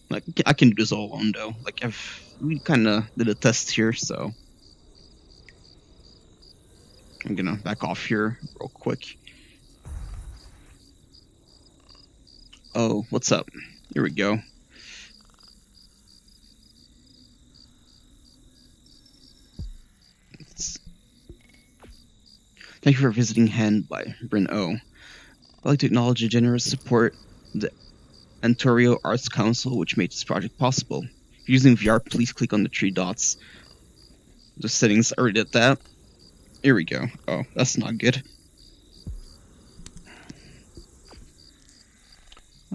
Like, I can do this all alone though. Like, we kind of did a test here, so I'm gonna back off here real quick. Oh, what's up? Here we go. Thank you for visiting Hand by Bryn O. I'd like to acknowledge the generous support of the Ontario Arts Council, which made this project possible. If you're using VR, please click on the 3 dots. The settings, I already did that. Here we go. Oh, that's not good.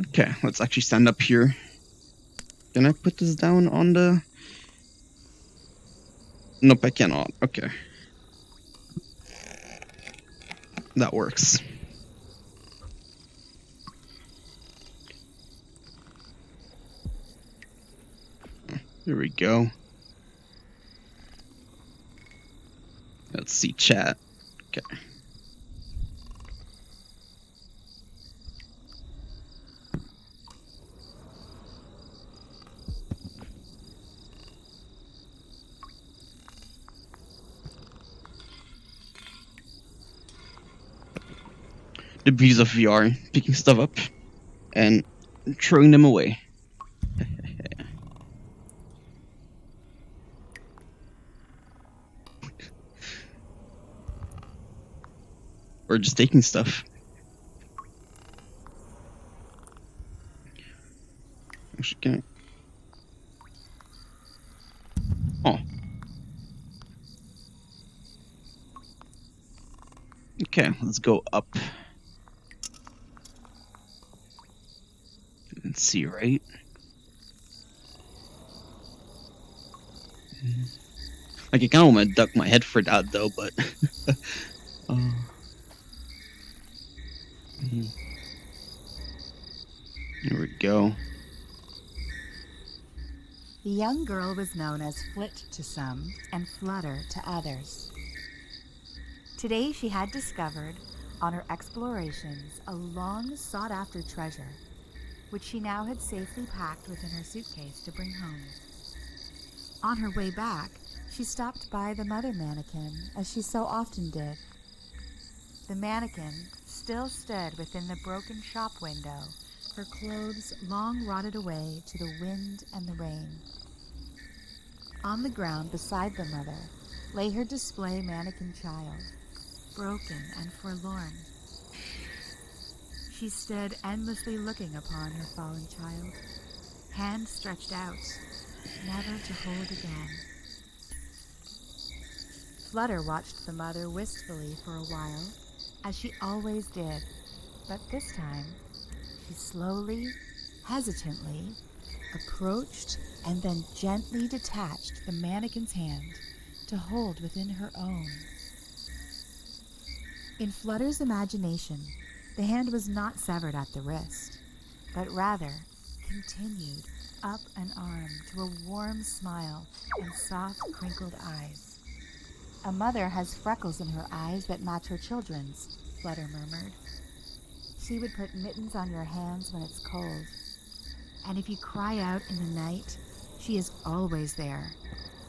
Okay, let's actually stand up here. Can I put this down on the... Nope, I cannot. Okay. That works. Here we go. Let's see chat. Okay. The beauties of VR, picking stuff up and throwing them away. Or just taking stuff. Actually, can I... Oh. Okay, let's go up. Let's see, right? Like, I kind of want to duck my head for that, though, but... Here we go. The young girl was known as Flit to some and Flutter to others. Today she had discovered, on her explorations, a long sought-after treasure, which she now had safely packed within her suitcase to bring home. On her way back, she stopped by the mother mannequin, as she so often did. The mannequin still stood within the broken shop window, her clothes long rotted away to the wind and the rain. On the ground beside the mother lay her display mannequin child, broken and forlorn. She stood endlessly looking upon her fallen child, hand stretched out, never to hold again. Flutter watched the mother wistfully for a while, as she always did, but this time she slowly, hesitantly, approached and then gently detached the mannequin's hand to hold within her own. In Flutter's imagination, the hand was not severed at the wrist, but rather continued up an arm to a warm smile and soft, crinkled eyes. A mother has freckles in her eyes that match her children's, Flutter murmured. She would put mittens on your hands when it's cold. And if you cry out in the night, she is always there.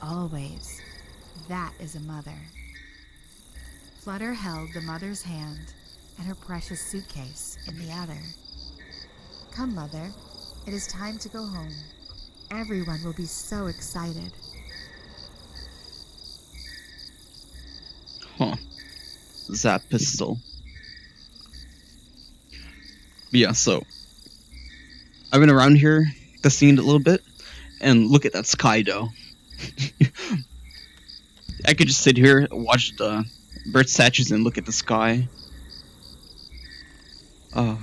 Always. That is a mother. Flutter held the mother's hand and her precious suitcase in the other. Come, Mother. It is time to go home. Everyone will be so excited. Huh. Zap pistol. But yeah, so I've been around here testing it a little bit, and look at that sky though. I could just sit here, watch the bird statues, and look at the sky. Oh.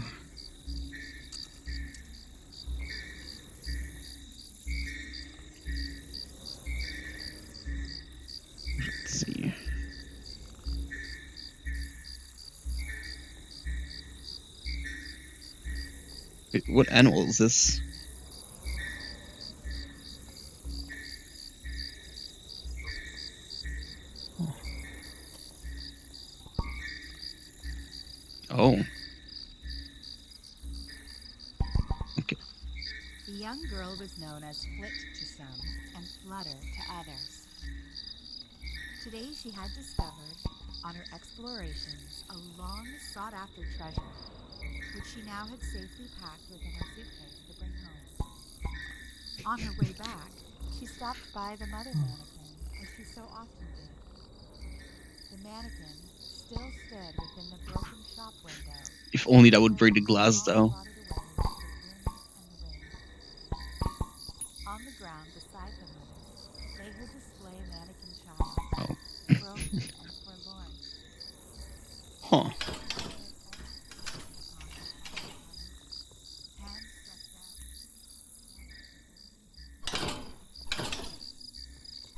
Let's see. Wait, what animal is this? Oh. Okay. The young girl was known as Flit to some and Flutter to others. Today she had discovered, on her explorations, a long sought-after treasure, which she now had safely packed within her suitcase to bring home. On her way back, she stopped by the mother mannequin, as she so often did. The mannequin still stood within the broken shop window, If only that would her break the long glass, though. rotted away into the wind and the rain. On the ground beside the mother lay her display mannequin child, Oh. broken and forlorn. Huh.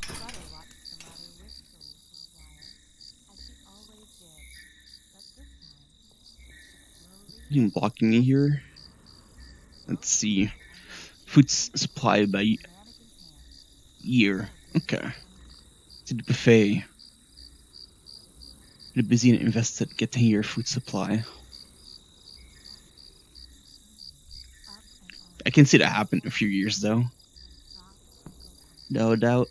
Flutter watched the mother wistfully for a while, as she always did, but this time, slowly, Anything blocking me here? Let's see. Food supply by year. Okay. To the buffet. The busy and invested getting your food supply. I can see that happen in a few years, though. No doubt.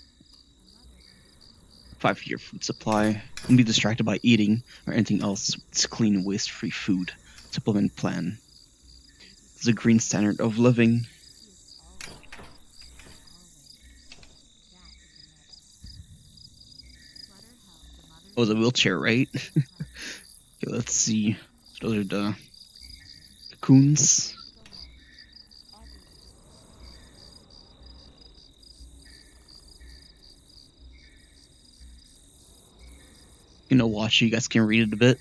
5-year food supply. Don't be distracted by eating or anything else. It's clean, waste-free food supplement plan. It's a green standard of living. Oh, the wheelchair, right? Okay, let's see. Those are the cocoons. Watch, you guys can read it a bit.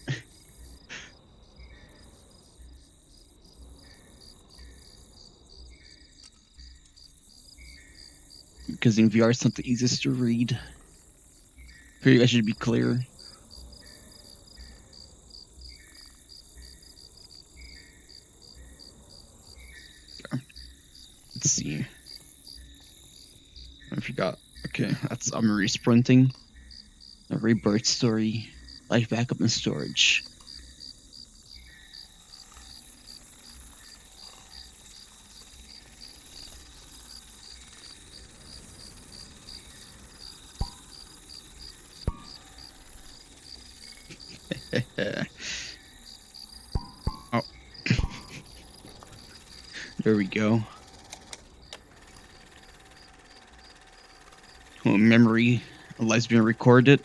Because in VR, it's not the easiest to read. Here, you guys should be clear. Let's see. I forgot. Okay, that's Amory sprinting. A rebirth story. Life backup and storage. Oh. There we go. Oh, memory. A life's being recorded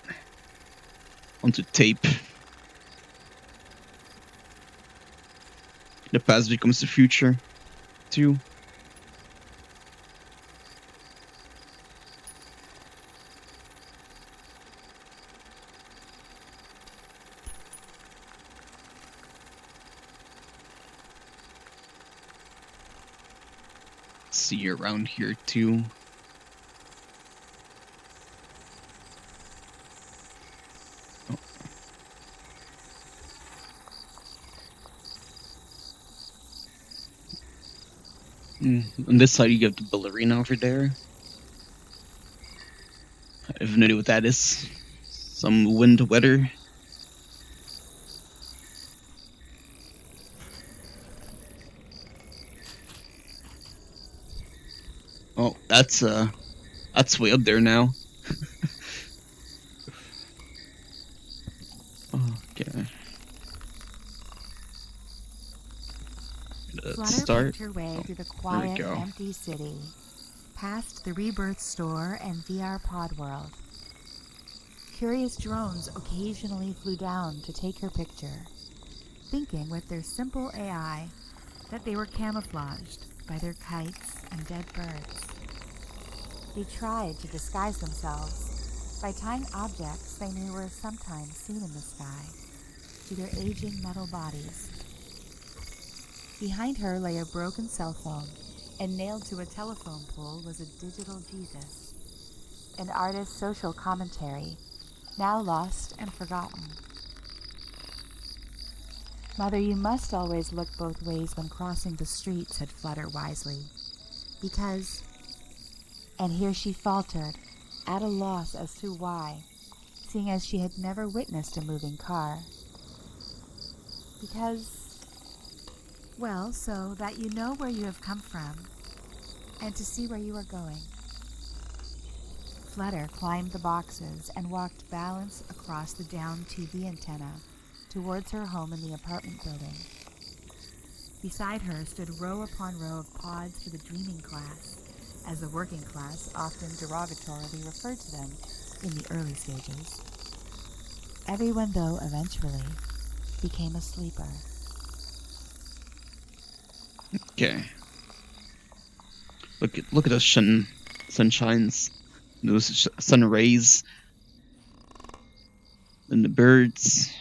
onto tape. The past becomes the future, too. See around here, too. Oh. On this side, you have the ballerina over there. I have no idea what that is. Some wind weather. Oh, that's way up there now. Okay. Let's Flutter start. picked her way Oh, through the there we quiet, go. empty city, past the Rebirth store and VR pod world. Curious drones occasionally flew down to take her picture, thinking with their simple AI that they were camouflaged by their kites and dead birds. They tried to disguise themselves by tying objects they knew were sometimes seen in the sky to their aging metal bodies. Behind her lay a broken cell phone, and nailed to a telephone pole was a digital Jesus, an artist's social commentary, now lost and forgotten. Mother, you must always look both ways when crossing the street, said Flutter wisely, because... And here she faltered, at a loss as to why, seeing as she had never witnessed a moving car. Because, well, so that you know where you have come from, and to see where you are going. Flutter climbed the boxes and walked balanced across the downed TV antenna towards her home in the apartment building. Beside her stood row upon row of pods for the dreaming class, as the working class often derogatorily referred to them in the early stages. Everyone, though, eventually became a sleeper. Okay. Look at those sunshines, those sun rays, and the birds.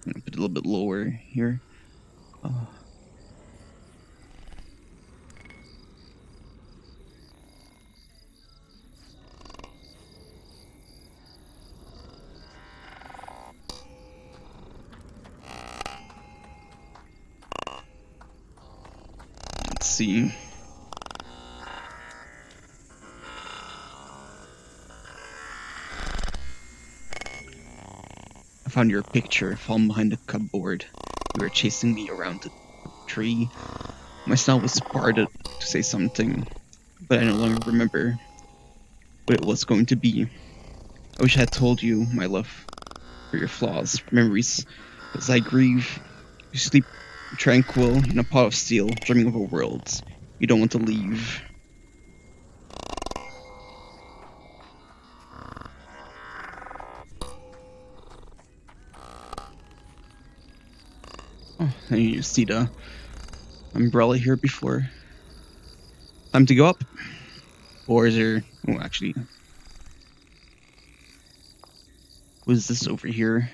I'm gonna put it a little bit lower here. Let's see. I found your picture falling behind the cupboard. You were chasing me around the tree. My snout was parted to say something, but I no longer remember what it was going to be. I wish I had told you my love for your flaws, memories. As I grieve, you sleep tranquil in a pot of steel, dreaming of a world you don't want to leave. Oh, and you see the umbrella here before. Time to go up? Or is there... Oh, actually... What is this over here?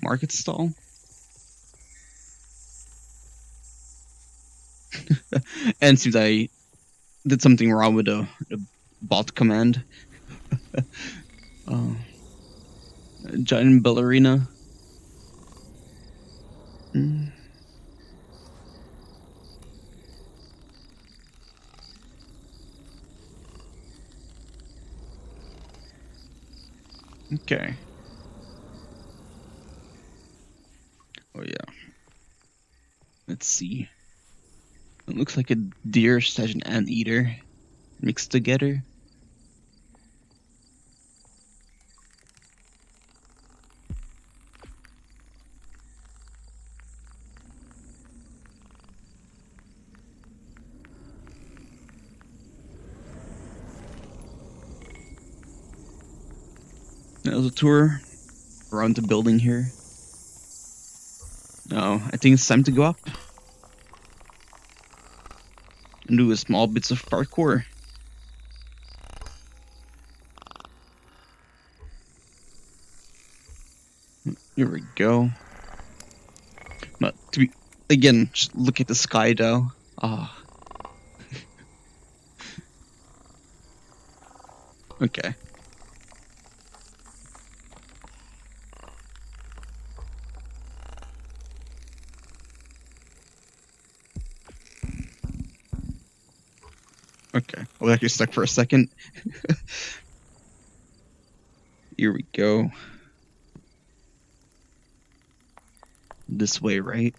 Market stall? And it seems I did something wrong with the bot command. Oh, giant ballerina. Mm. Okay. Oh yeah. Let's see. It looks like a deer / an anteater mixed together. That was a tour around the building here. Now, I think it's time to go up and do a small bits of parkour. Here we go. But to be again, just look at the sky though. Ah. Okay. Okay. I was actually stuck for a second. Here we go. This way, right?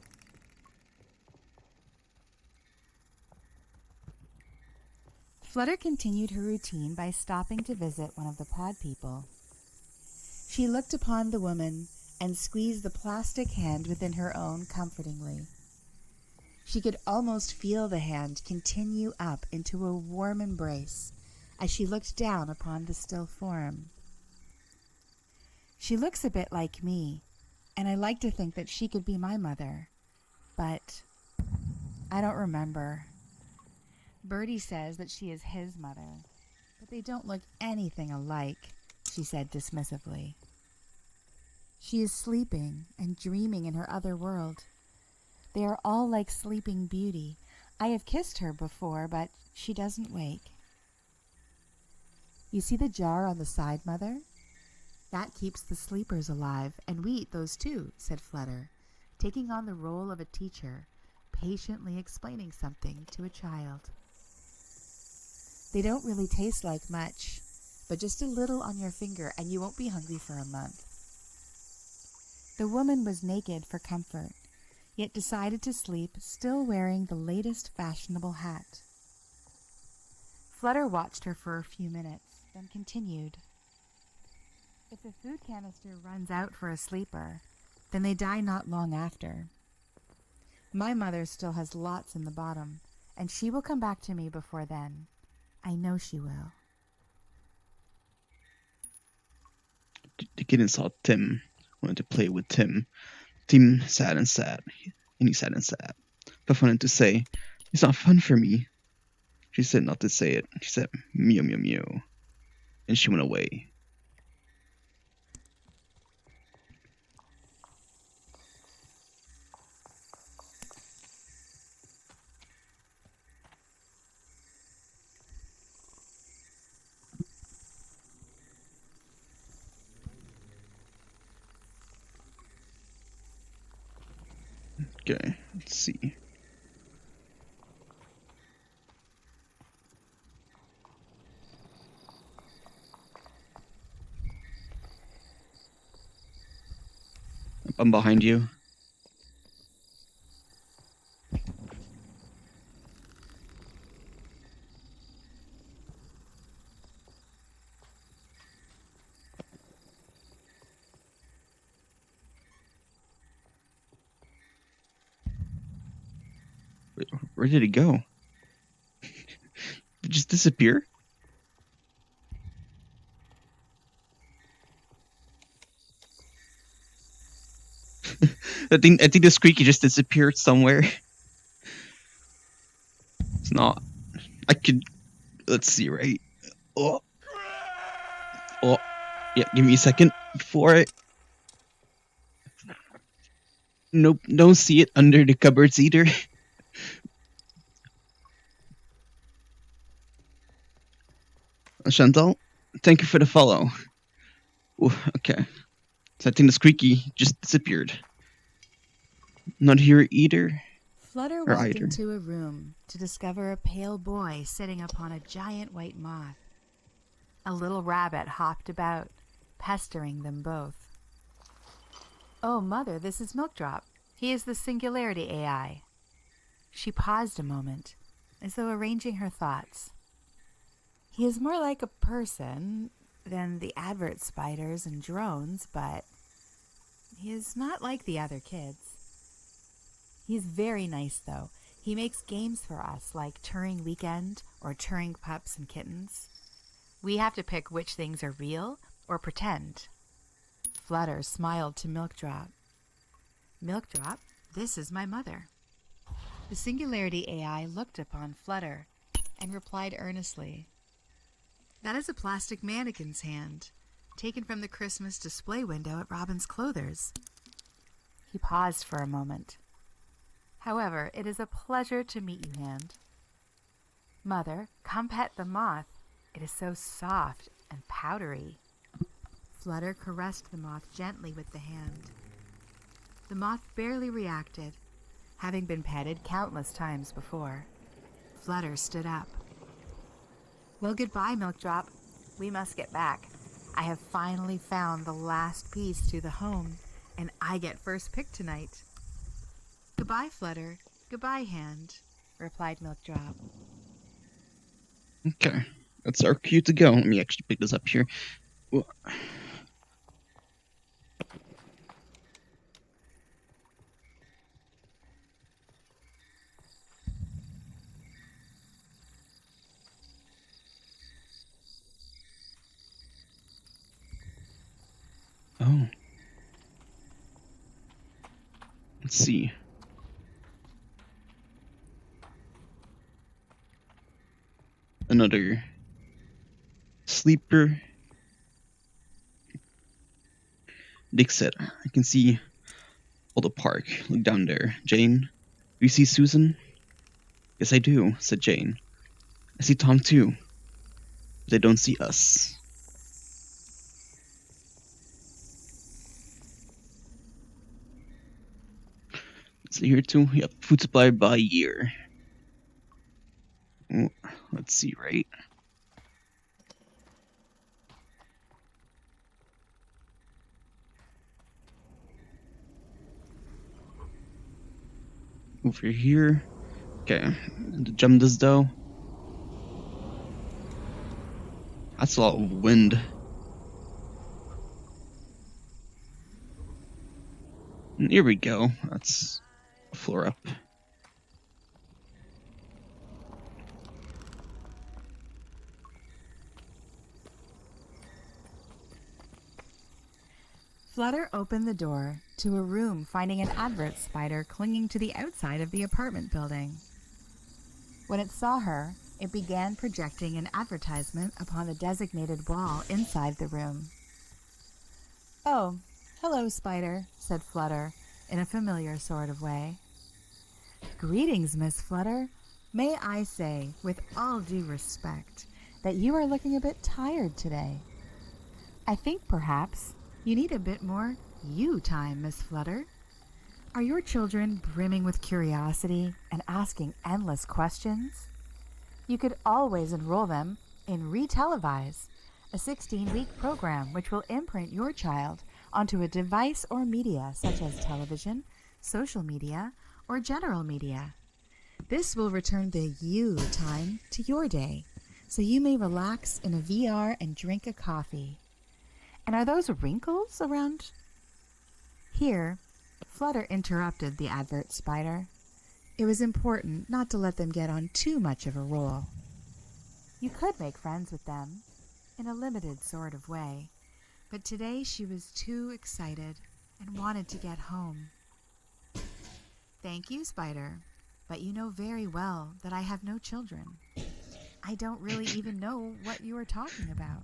Flutter continued her routine by stopping to visit one of the pod people. She looked upon the woman and squeezed the plastic hand within her own comfortingly. She could almost feel the hand continue up into a warm embrace as she looked down upon the still form. She looks a bit like me, and I like to think that she could be my mother, but I don't remember. Birdie says that she is his mother, but they don't look anything alike, she said dismissively. She is sleeping and dreaming in her other world. They are all like Sleeping Beauty. I have kissed her before, but she doesn't wake. You see the jar on the side, Mother? That keeps the sleepers alive, and we eat those too, said Flutter, taking on the role of a teacher, patiently explaining something to a child. They don't really taste like much, but just a little on your finger and you won't be hungry for a month. The woman was naked for comfort, yet decided to sleep still wearing the latest fashionable hat. Flutter watched her for a few minutes, then continued. If the food canister runs out for a sleeper, then they die not long after. My mother still has lots in the bottom, and she will come back to me before then. I know she will. The kitten saw Tim, wanted to play with Tim. Tim sat and sat, and he sat and sat. Puff wanted to say, "It's not fun for me." She said not to say it. She said, "Meow, meow, meow." And she went away. Okay, let's see. I'm behind you. Wait, where did he go? Did it just disappear? I think the squeaky just disappeared somewhere. It's not. I could. Let's see, right? Oh, oh, yeah. Give me a second before I. Nope, don't see it under the cupboards either. Chantal, thank you for the follow. Ooh, okay. So I think the squeaky just disappeared. Not here either. Flutter Or walked either. into a room to discover a pale boy sitting upon a giant white moth. A little rabbit hopped about, pestering them both. Oh, Mother, this is Milkdrop. He is the Singularity AI. She paused a moment, as though arranging her thoughts. He is more like a person than the advert spiders and drones, but he is not like the other kids. He's very nice, though. He makes games for us, like Turing Weekend or Turing Pups and Kittens. We have to pick which things are real or pretend. Flutter smiled to Milkdrop. Milkdrop, this is my mother. The Singularity AI looked upon Flutter and replied earnestly. That is a plastic mannequin's hand, taken from the Christmas display window at Robin's Clothers. He paused for a moment. However, it is a pleasure to meet you, Hand. Mother, come pet the moth. It is so soft and powdery. Flutter caressed the moth gently with the hand. The moth barely reacted, having been petted countless times before. Flutter stood up. Well, goodbye, Milkdrop. We must get back. I have finally found the last piece to the home, and I get first pick tonight. Goodbye, Flutter. Goodbye, Hand, replied Milkdrop. Okay. That's our cue to go. Let me actually pick this up here. Oh. Let's see. Another sleeper. Dick said, I can see all the park. Look down there. Jane, do you see Susan? Yes, I do, said Jane. I see Tom too. But they don't see us. So here too, yep, food supply by year. Oh, let's see, right? Over here. Okay, jump this though. That's a lot of wind. And here we go. That's a floor up. Flutter opened the door to a room, finding an advert spider clinging to the outside of the apartment building. When it saw her, it began projecting an advertisement upon the designated wall inside the room. "Oh, hello, Spider," said Flutter, in a familiar sort of way. "Greetings, Miss Flutter. May I say, with all due respect, that you are looking a bit tired today. I think, perhaps, you need a bit more you time, Miss Flutter. Are your children brimming with curiosity and asking endless questions? You could always enroll them in Retelevise, a 16-week program which will imprint your child onto a device or media such as television, social media, or general media. This will return the you time to your day, so you may relax in a VR and drink a coffee. And are those wrinkles around?" Here, Flutter interrupted the advert spider. It was important not to let them get on too much of a roll. You could make friends with them, in a limited sort of way, but today she was too excited and wanted to get home. "Thank you, Spider, but you know very well that I have no children. I don't really even know what you are talking about."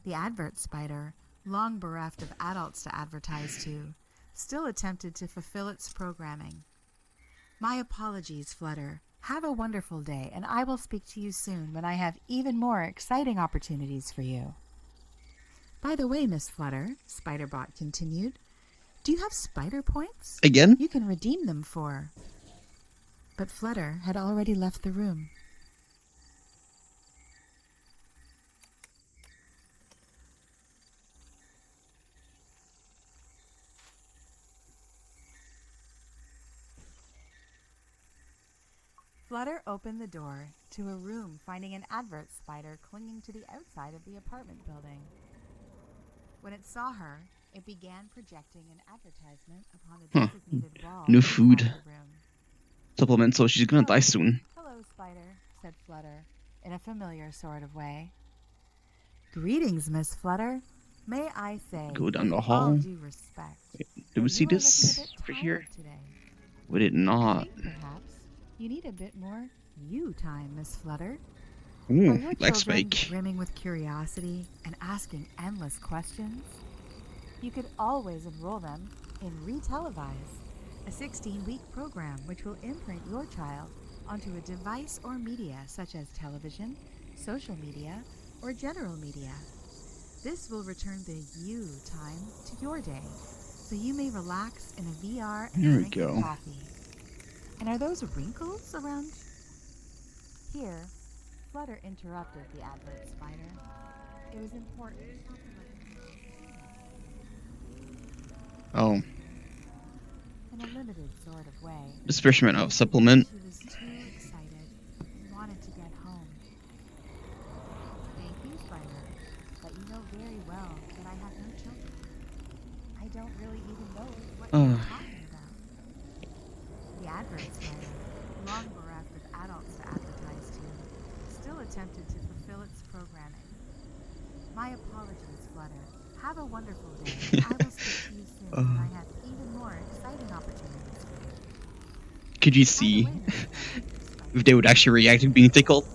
The advert spider, long bereft of adults to advertise to, still attempted to fulfill its programming. "My apologies, Flutter. Have a wonderful day, and I will speak to you soon when I have even more exciting opportunities for you." "By the way, Miss Flutter," Spiderbot continued, "do you have spider points? Again? You can redeem them for—" But Flutter had already left the room. Flutter opened the door to a room, finding an advert spider clinging to the outside of the apartment building. When it saw her, it began projecting an advertisement upon the Huh. designated wall New inside food the room. supplement, so she's gonna die "Oh, soon. hello, Spider," said Flutter, in a familiar sort of way. "Greetings, Miss Flutter. May I say, Go down the with all hall. due respect, Did we that see you are looking a this bit over tired here? today. We did I not. think, perhaps, you need a bit more you time, Miss Flutter. Are Ooh, your leg children spike. brimming with curiosity and asking endless questions? You could always enroll them in Retelevise, a 16-week program which will imprint your child onto a device or media such as television, social media, or general media. This will return the you time to your day, so you may relax in a VR and There we drink a go. coffee. And are those wrinkles around?" Here, Flutter interrupted the advert spider. It was important not to let them Oh, in a limited sort of way. disbursement of Today supplement. she was too excited and wanted to get home. "Thank you, Spider, but you know very well that I have no children. I don't really even know what you Uh, are talking about." The advert spider, long bereft of adults to advertise to, still attempted to fulfill its programming. "My apologies, Flutter. Have a wonderful day, and I will speak to you soon when I have even more exciting opportunities for you." could you By the see way, Miss Flutter, if they would actually react to being tickled?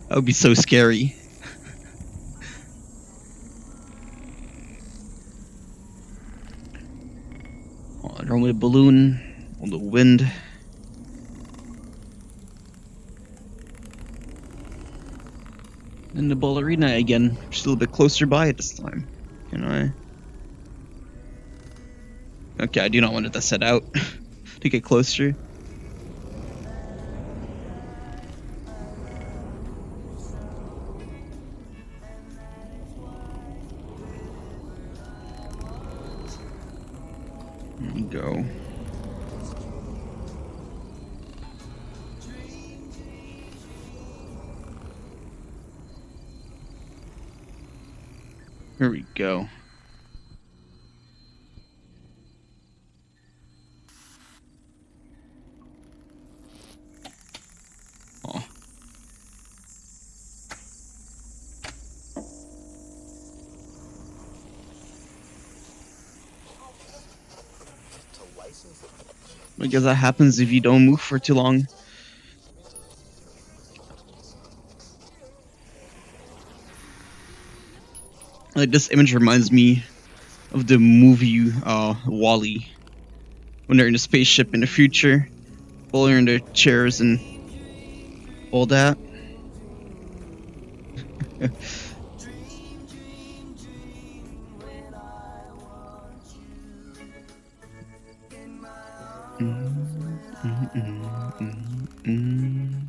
That would be so scary. Oh, run with a balloon on the wind. And the ballerina again. She's a little bit closer by this time. Can I? Okay, I do not want to test it out to get closer. There we go. Here we go. Oh. I guess that happens if you don't move for too long. Like, this image reminds me of the movie Wall-E, when they're in a spaceship in the future, while they're in their chairs and all that. Mm, mm, mm, mm, mm.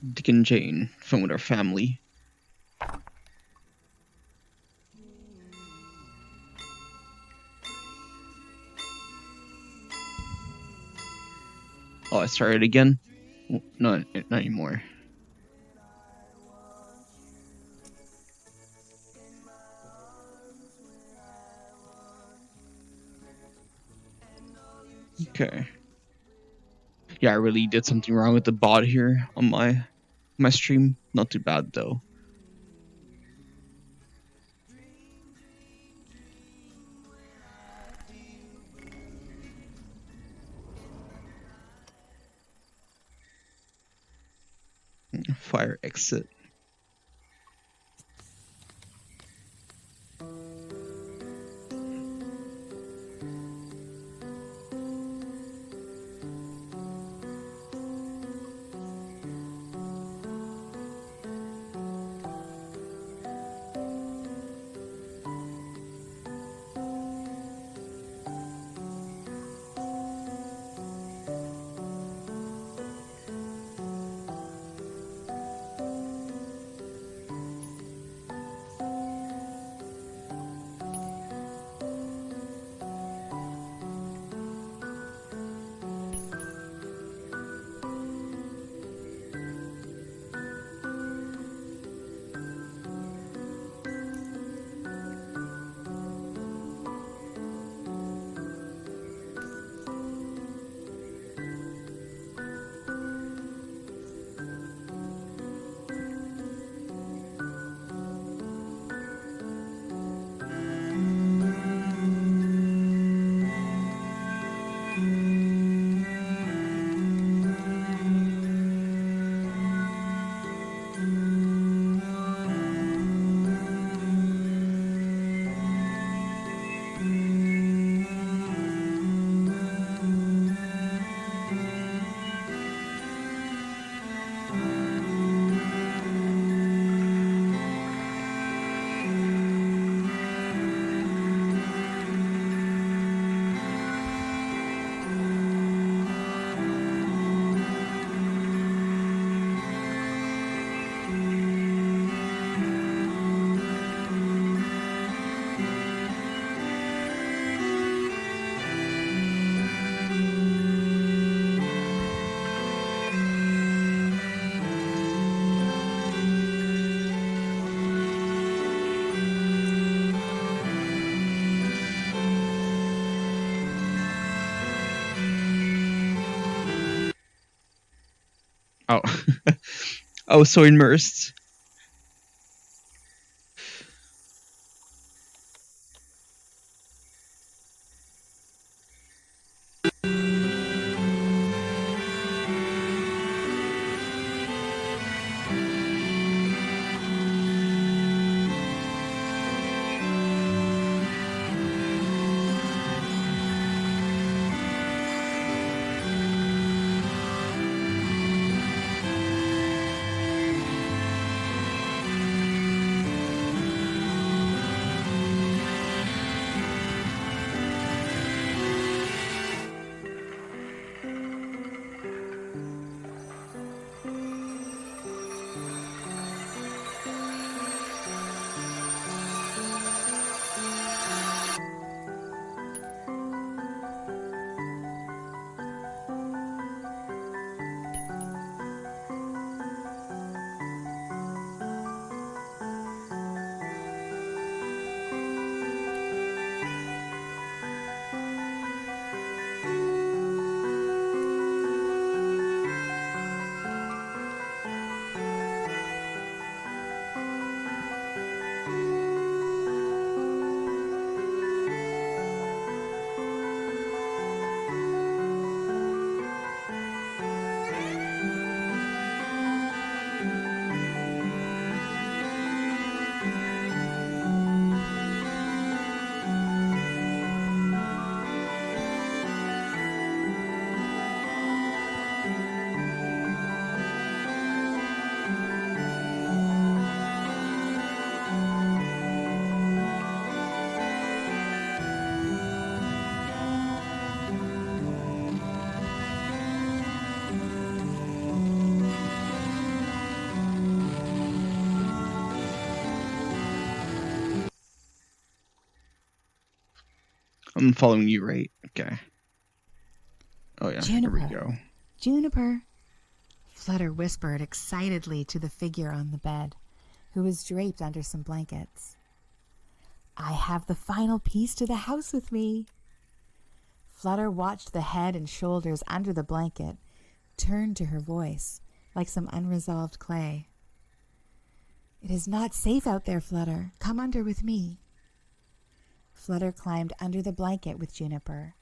Dick and Jane from with our family. Oh, I started again? No, not anymore. Okay. Yeah, I really did something wrong with the bot here on my stream. Not too bad though. Fire exit. Oh, I was so immersed. I'm following you, right? Okay. Oh yeah, here we Juniper, go. Juniper, Flutter whispered excitedly to the figure on the bed, who was draped under some blankets. I have the final piece to the house with me. Flutter watched the head and shoulders under the blanket turn to her voice like some unresolved clay. It is not safe out there, Flutter. Come under with me. Flutter climbed under the blanket with Juniper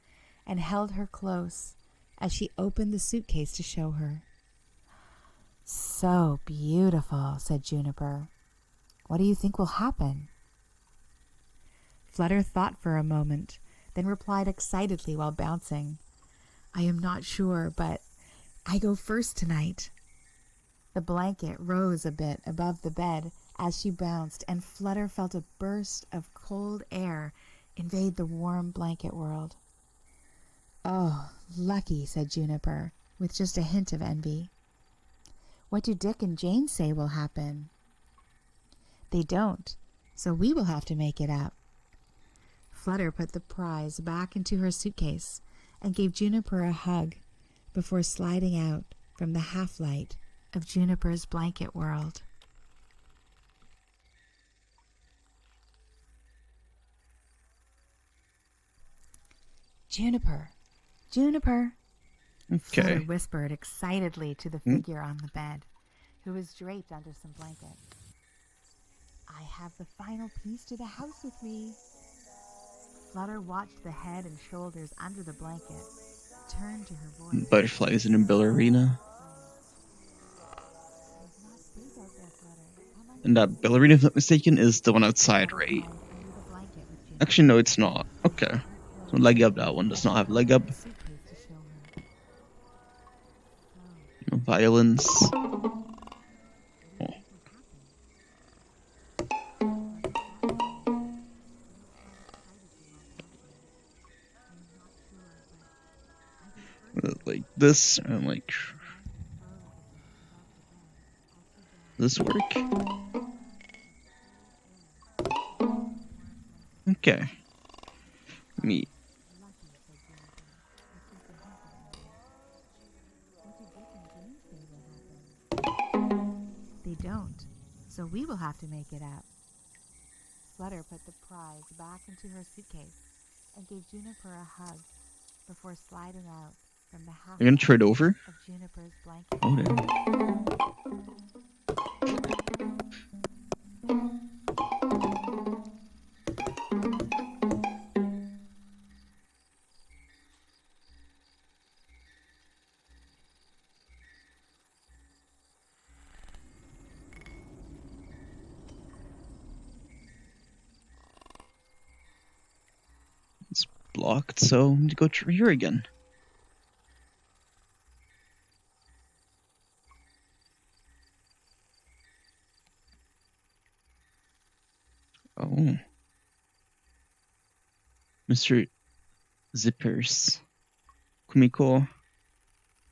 and held her close as she opened the suitcase to show her. So beautiful, said Juniper. What do you think will happen? Flutter thought for a moment, then replied excitedly while bouncing. I am not sure, but I go first tonight. The blanket rose a bit above the bed as she bounced, and Flutter felt a burst of cold air invade the warm blanket world. Oh, lucky, said Juniper, with just a hint of envy. What do Dick and Jane say will happen? They don't, so we will have to make it up. Flutter put the prize back into her suitcase and gave Juniper a hug before sliding out from the half-light of Juniper's blanket world. Juniper, Juniper, Flutter Okay. whispered excitedly to the figure on the bed, who was draped under some blankets. I have the final piece to the house with me. Flutter watched the head and shoulders under the blanket turn to her voice. Butterflies in a ballerina. And that ballerina, if I'm not mistaken, is the one outside, right? Actually, no, it's not. Okay. So leg up, that one does not have leg up. No violence. Oh. Like this, and like this work. Okay. Me. They don't, so we will have to make it up. Flutter put the prize back into her suitcase and gave Juniper a hug before sliding out from the half I'm gonna trade over. of Juniper's blanket. Oh, there. It's blocked, so I need to go through here again. Oh. Mr. Zippers. Kumiko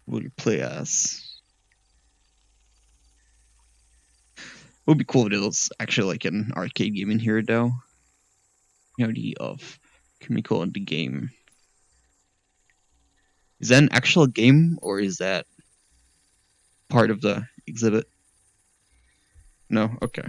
will you play as? It would be cool if it was actually like an arcade game in here, though. Reality of Kumiko in the game. Is that an actual game, or is that part of the exhibit? No? Okay.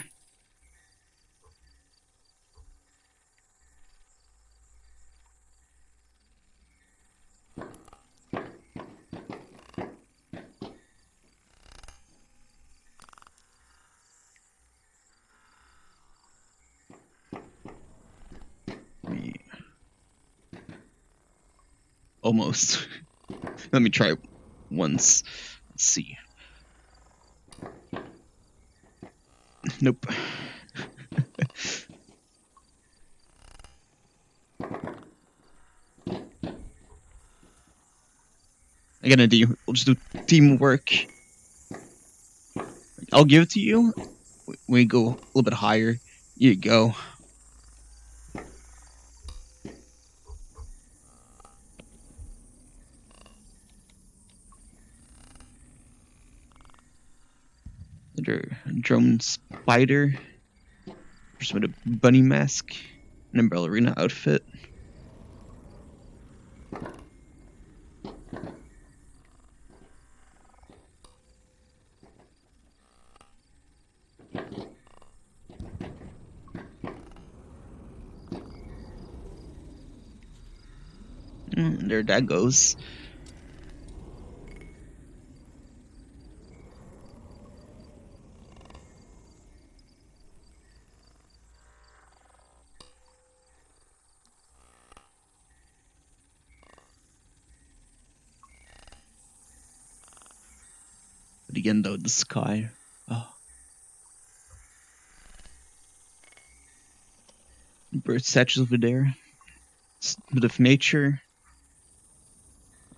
Almost. Let me try it once. Let's see. Nope. We'll just do teamwork. I'll give it to you. We go a little bit higher. Here you go. Another drone spider. Just with a bunny mask and a ballerina outfit. There that goes. But again, though, the sky. Oh. Bird statues over there. A bit of nature.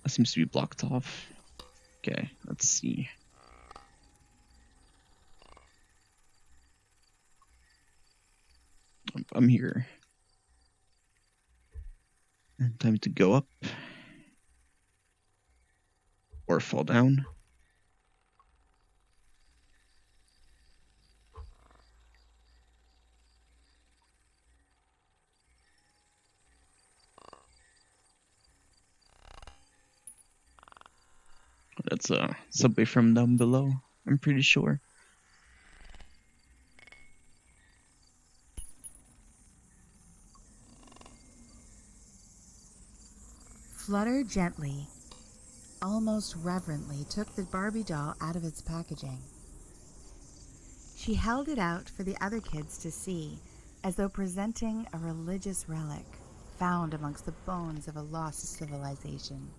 That seems to be blocked off. Okay, let's see. I'm here. Time to go up. Or fall down. That's a subway from down below, I'm pretty sure. Flutter gently, almost reverently, took the Barbie doll out of its packaging. She held it out for the other kids to see, as though presenting a religious relic found amongst the bones of a lost civilization.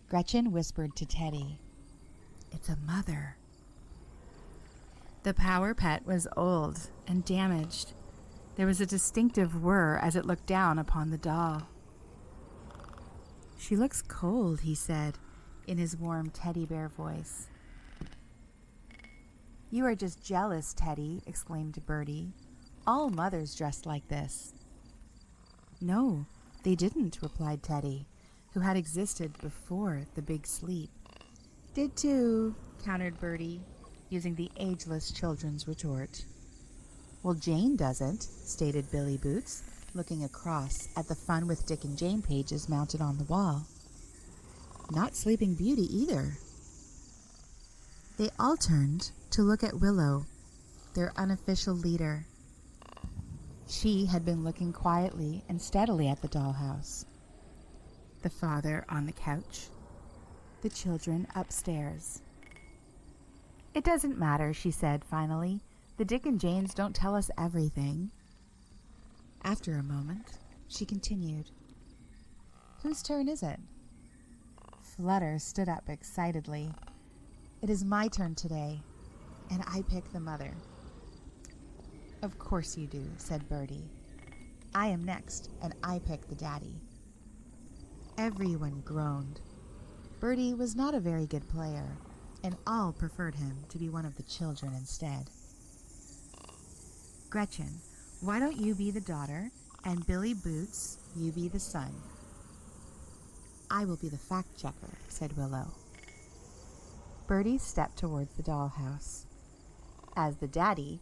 Gretchen whispered to Teddy, "It's a mother." The power pet was old and damaged. There was a distinctive whir as it looked down upon the doll. "She looks cold," he said, in his warm teddy bear voice. "You are just jealous, Teddy," exclaimed Bertie. "All mothers dressed like this." "No, they didn't," replied Teddy, who had existed before the big sleep. "Did too," countered Bertie, using the ageless children's retort. "Well, Jane doesn't," stated Billy Boots, looking across at the Fun with Dick and Jane pages mounted on the wall. "Not Sleeping Beauty either." They all turned to look at Willow, their unofficial leader. She had been looking quietly and steadily at the dollhouse. The father on the couch, the children upstairs. "It doesn't matter," she said finally. "The Dick and Janes don't tell us everything." After a moment, she continued, "Whose turn is it?" Flutter stood up excitedly. "It is my turn today, and I pick the mother." "Of course you do," said Bertie. "I am next, and I pick the daddy." Everyone groaned. Bertie was not a very good player, and all preferred him to be one of the children instead. "Gretchen, why don't you be the daughter, and Billy Boots, you be the son?" "I will be the fact checker," said Willow. Bertie stepped towards the dollhouse. "As the daddy,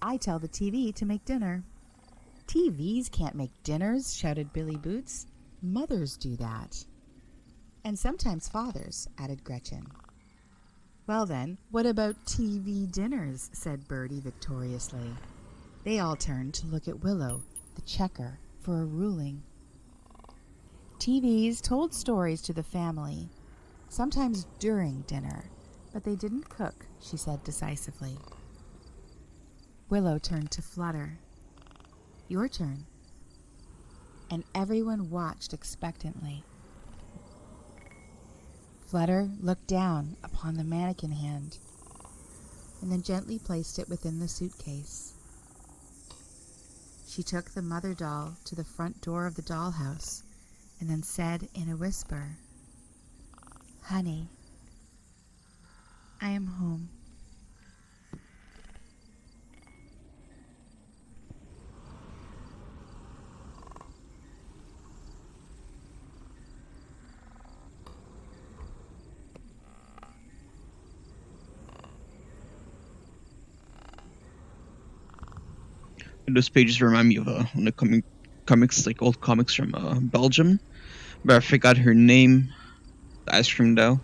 I tell the TV to make dinner." "TVs can't make dinners," shouted Billy Boots. "Mothers do that." "And sometimes fathers," added Gretchen. "Well then, what about TV dinners?" said Bertie victoriously. They all turned to look at Willow, the checker, for a ruling. TVs told stories to the family, sometimes during dinner, but they didn't cook, she said decisively. Willow turned to Flutter. "Your turn." And everyone watched expectantly. Flutter looked down upon the mannequin hand and then gently placed it within the suitcase. She took the mother doll to the front door of the dollhouse and then said in a whisper, "Honey, I am home." Those pages remind me of one of the comics, like old comics from Belgium. But I forgot her name. The ice cream dough.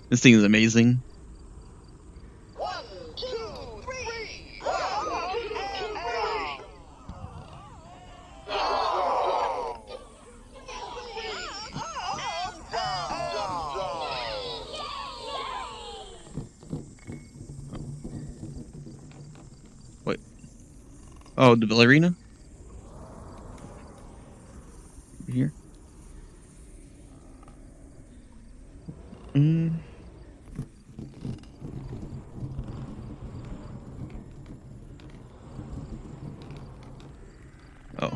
This thing is amazing. 1, 2, 3. Oh, the ballerina? Over here. Mm. Oh.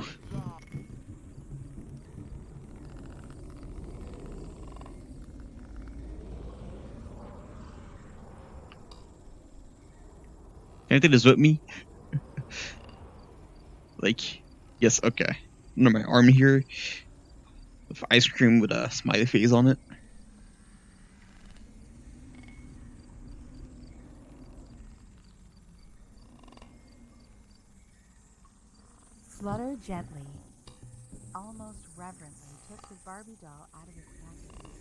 Can I take this with me? Like, yes, okay. Under my arm here, with ice cream with a smiley face on it. Flutter gently, almost reverently, took the Barbie doll out of its package.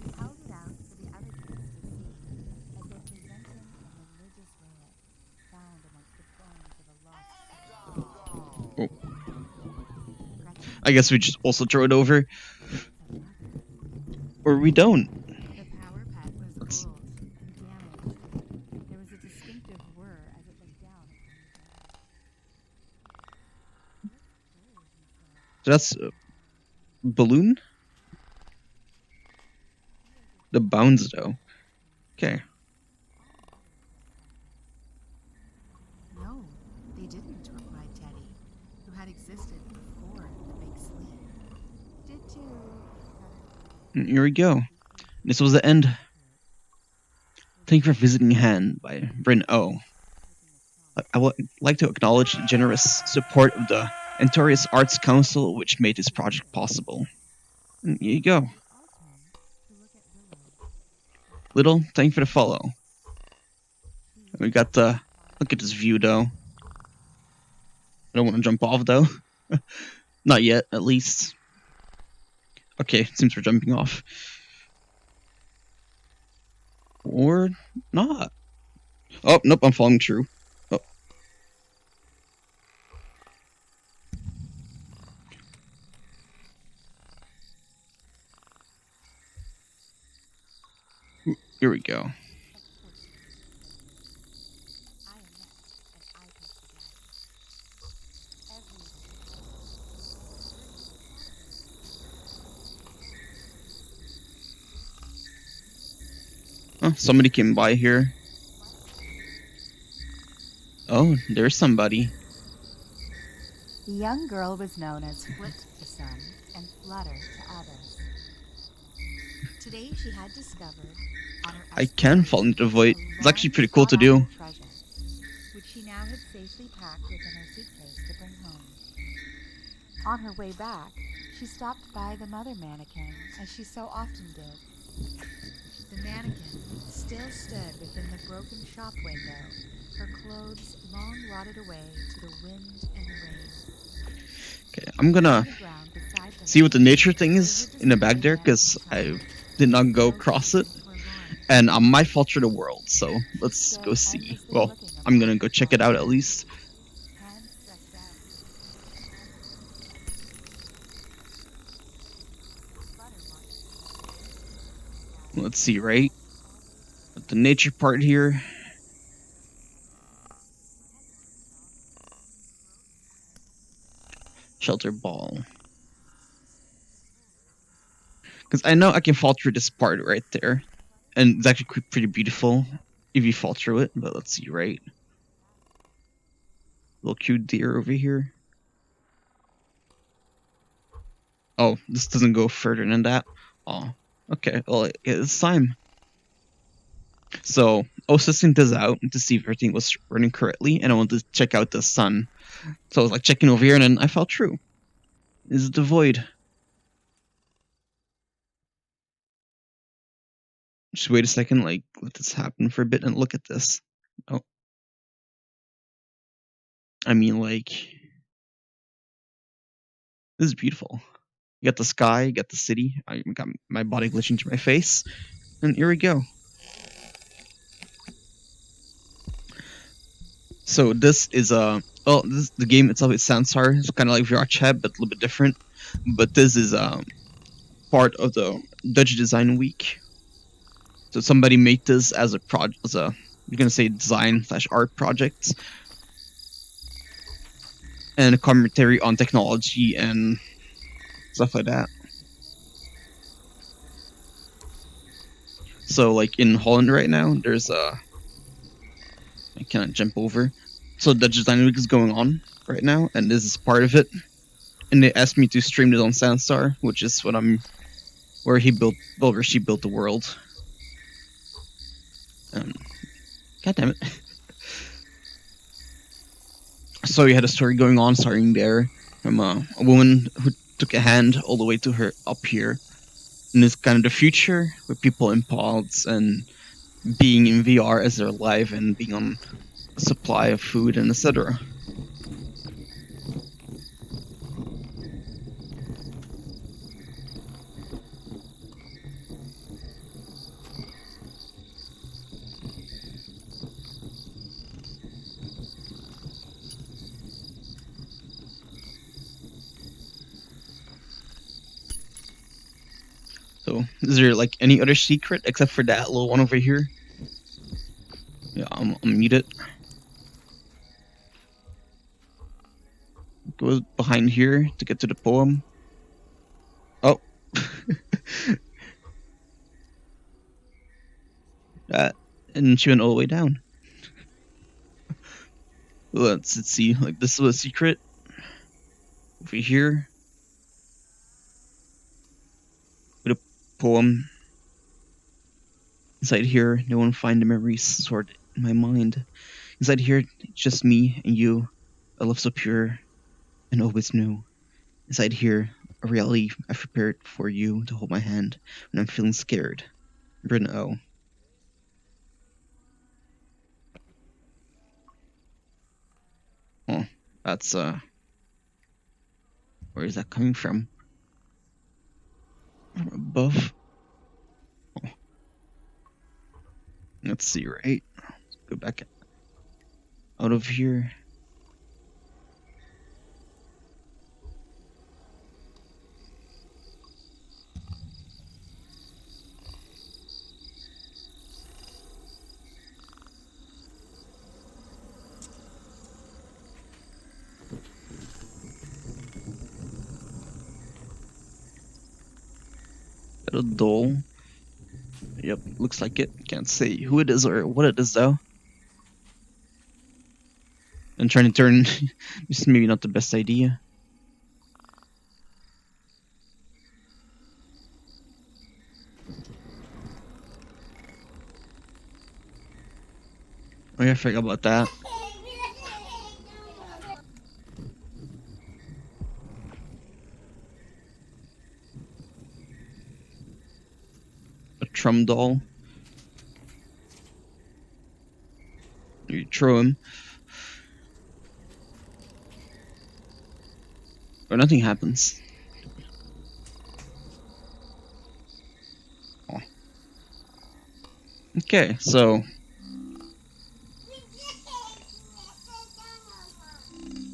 He held it out for the other kids to see, as they presenting a religious relic found amongst the bones of a lost Oh. Gretchen I guess we just also throw it over. Or we don't. The power pad was Let's... old and damaged. There was a distinctive whir as it looked down upon the So that's a balloon? The bounds, though. Okay. No, they didn't, replied Teddy, who had existed before the big sleep. Did you? And here we go. This was the end. Thank you for visiting Hand by Bryn O. I would like to acknowledge the generous support of the Antorius Arts Council, which made this project possible. And here you go. Little, thank you for the follow. We got the... Look at this view, though. I don't want to jump off, though. Not yet, at least. Okay, seems we're jumping off. Or not. Oh, nope, I'm following through. Oh. Here we go. Oh, somebody came by here. Oh, there's somebody. The young girl was known as Flit to some and Flutter to others. Today she had discovered on her I can fall into the void. It's actually pretty cool to do. treasure, which she now had safely packed within her suitcase to bring home. On her way back, she stopped by the mother mannequin, as she so often did. The mannequin still stood within the broken shop window, her clothes long rotted away to the wind and rain. Okay, I'm gonna see what the nature thing is in the back there, because I did not go across it. And I might fall through the world, so let's go see. Well, I'm gonna go check it out at least. Let's see, right? The nature part here. Shelter ball. Because I know I can fall through this part right there. And it's actually pretty beautiful if you fall through it. But let's see, right? Little cute deer over here. Oh, this doesn't go further than that. Oh, okay. Well, it's time. So I was testing this out to see if everything was running correctly, and I wanted to check out the sun. So I was like checking over here, and then I fell through. This is the void. Just wait a second, like let this happen for a bit, and look at this. Oh, I mean, like this is beautiful. You got the sky, you got the city. I got my body glitching to my face, and here we go. So this is the game itself is Sansar. It's kind of like VR chat, but a little bit different. But this is part of the Dutch Design Week. So somebody made this as a you're gonna say design/art project. and a commentary on technology and stuff like that. So, like in Holland right now, there's a I cannot jump over. So Dutch Design Week is going on right now, and this is part of it. And they asked me to stream it on Sansar, which is where she built the world. God damn it! So we had a story going on starting there from a woman who took a hand all the way to her up here, and it's kind of the future with people in pods and being in VR as their life and being on a supply of food and etc. So, is there like any other secret except for that little one over here? Yeah, I'll mute it. Go behind here to get to the poem. Oh. And she went all the way down. Let's see. Like, this was a secret. Over here. With a poem. Inside here, no one find the memories stored in my mind. Inside here, it's just me and you. A love so pure and always new. Inside here, a reality I've prepared for you to hold my hand when I'm feeling scared. Bryn O. Oh, that's where is that coming from? From above? Oh. Let's see, right? Let's go back out of here. Little doll. Yep, looks like it. Can't say who it is or what it is though. And trying to turn this is maybe not the best idea. Oh yeah, I forgot about that. A Trum doll. You throw him. Or nothing happens. Oh. Okay, so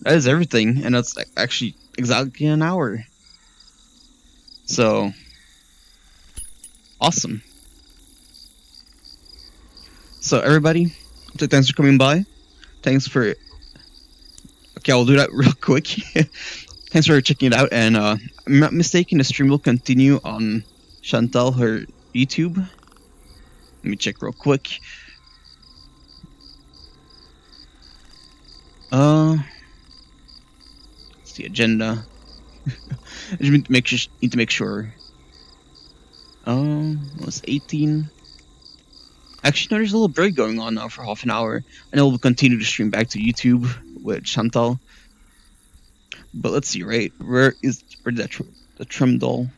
that is everything, and that's actually exactly an hour. So awesome. So everybody, thanks for coming by. Thanks for. Okay, I'll do that real quick. Thanks for checking it out, and I'm not mistaken, the stream will continue on Chantal, her YouTube. Let me check real quick. It's the agenda. I just need to make sure. It was 18. Actually, no, there's a little break going on now for half an hour, and it will continue to stream back to YouTube with Chantal. But let's see, right? Where did the Trum doll?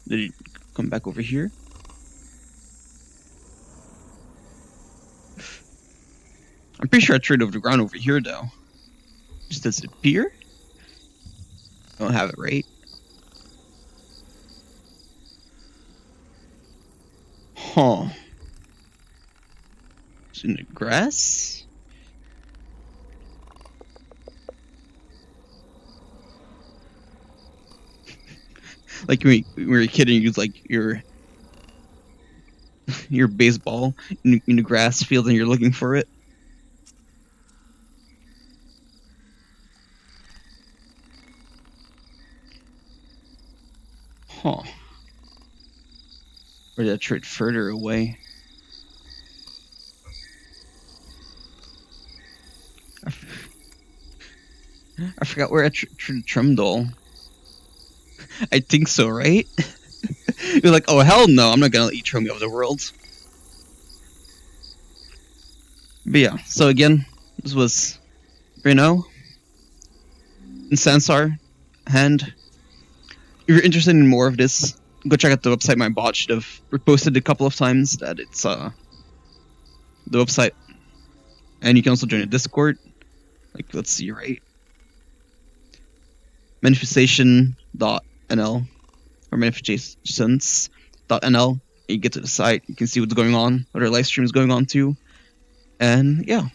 Did it come back over here? I'm pretty sure I threw it over the ground over here, though. Just disappear? I don't have it right. Huh. It's in the grass? Like when you were a kid and you use like your baseball in the grass field and you're looking for it. Or did I trade further away? I forgot where I traded Trumdoll. I think so, right? You're like, oh hell no, I'm not gonna let you throw me over the world. But yeah, so again, this was Bryn and Sansar. And if you're interested in more of this, go check out the website. My bot should have reposted a couple of times that it's the website. And you can also join a Discord. Like, let's see, right? Manifestation.NL or Manifestations.NL. You get to the site, you can see what's going on, what our live stream is going on too. And yeah.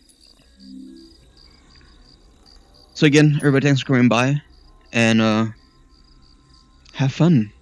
So again, everybody, thanks for coming by. And have fun.